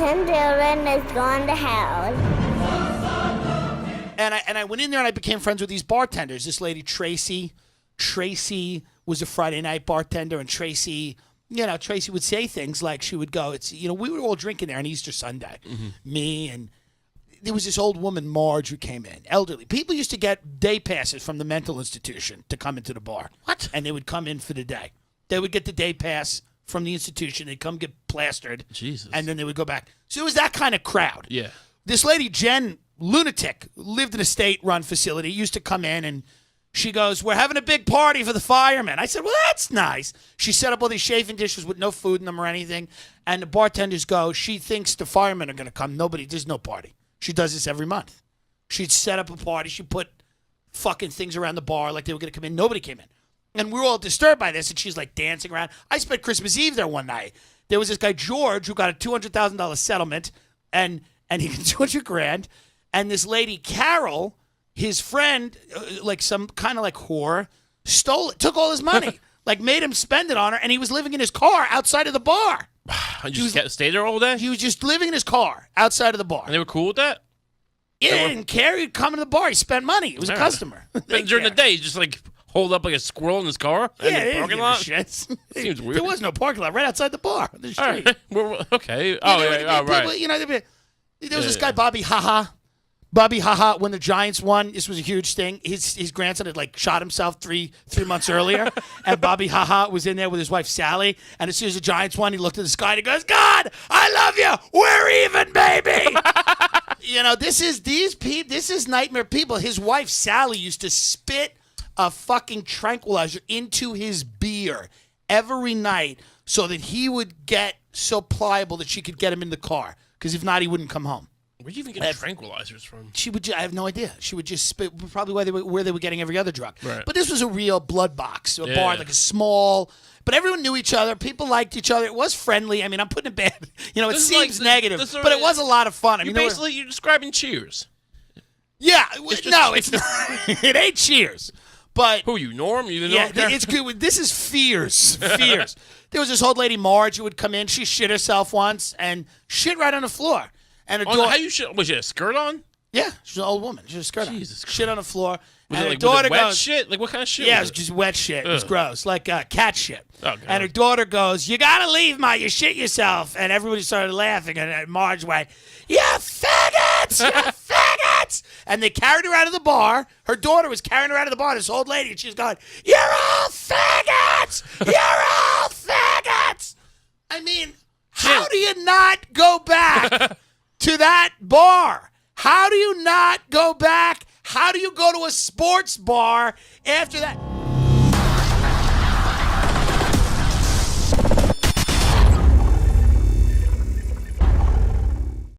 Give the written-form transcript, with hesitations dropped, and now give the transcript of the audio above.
Tim Dillon is going to hell. And I went in there and I became friends with these bartenders. This lady, Tracy. Tracy was a Friday night bartender, and Tracy would say things like she would go, we were all drinking there on Easter Sunday. Mm-hmm. Me and there was this old woman, Marge, who came in, elderly. People used to get day passes from the mental institution to come into the bar. What? And they would come in for the day. They would get the day pass from the institution. They'd come get plastered. Jesus. And then they would go back. So it was that kind of crowd. Yeah. This lady, Jen, lunatic, lived in a state-run facility, used to come in and she goes, we're having a big party for the firemen. I said, well, that's nice. She set up all these chafing dishes with no food in them or anything. And the bartenders go, she thinks the firemen are going to come. There's no party. She does this every month. She'd set up a party. She put fucking things around the bar like they were going to come in. Nobody came in. And we were all disturbed by this, and she's like dancing around. I spent Christmas Eve there one night. There was this guy, George, who got a $200,000 settlement, and he got $200,000. And this lady, Carol, his friend, like some kind of like whore, stole it, took all his money, like made him spend it on her, and he was living in his car outside of the bar. You just stay there all day? He was just living in his car outside of the bar. And they were cool with that? Yeah, he didn't care. He'd come to the bar. He spent money. He was a customer. But during the day, he just like hold up like a squirrel in his car? Yeah, in the parking lot? Shit. Seems weird. There was no parking lot right outside the bar. The street. All right. Well, okay. Right. There was this guy, Bobby Haha. Bobby Haha, when the Giants won, this was a huge thing. His grandson had like shot himself three months earlier, and Bobby Haha was in there with his wife Sally. And as soon as the Giants won, he looked at the sky and he goes, "God, I love you. We're even, baby." This is nightmare people. His wife Sally used to spit a fucking tranquilizer into his beer every night so that he would get so pliable that she could get him in the car. Because if not, he wouldn't come home. Where'd you even get tranquilizers from? I have no idea. She would just spit, probably where they were getting every other drug. Right. But this was a real blood box, a bar, like a small. But everyone knew each other. People liked each other. It was friendly. I mean, I'm putting it bad. It seems negative, but it was a lot of fun. You're describing Cheers. Yeah. It's not. It ain't Cheers. But who are you, Norm? You the Norm? It's good. This is Fears. Fears. There was this old lady, Marge, who would come in. She shit herself once and shit right on the floor. And her daughter, how you shit? Was she a skirt on? Yeah, she's an old woman. She had a skirt on. Shit on the floor. Was and it her like daughter wet goes, shit? Like what kind of shit? Yeah, it was just wet shit. It was gross, like cat shit. Oh, God. And her daughter goes, "You gotta leave, Ma. You shit yourself." And everybody started laughing. And Marge went, "You faggots! You faggots!" And they carried her out of the bar. Her daughter was carrying her out of the bar. This old lady, and she's going, "You're all faggots! You're all faggots!" I mean, how do you not go back to that bar? How do you not go back? How do you go to a sports bar after that?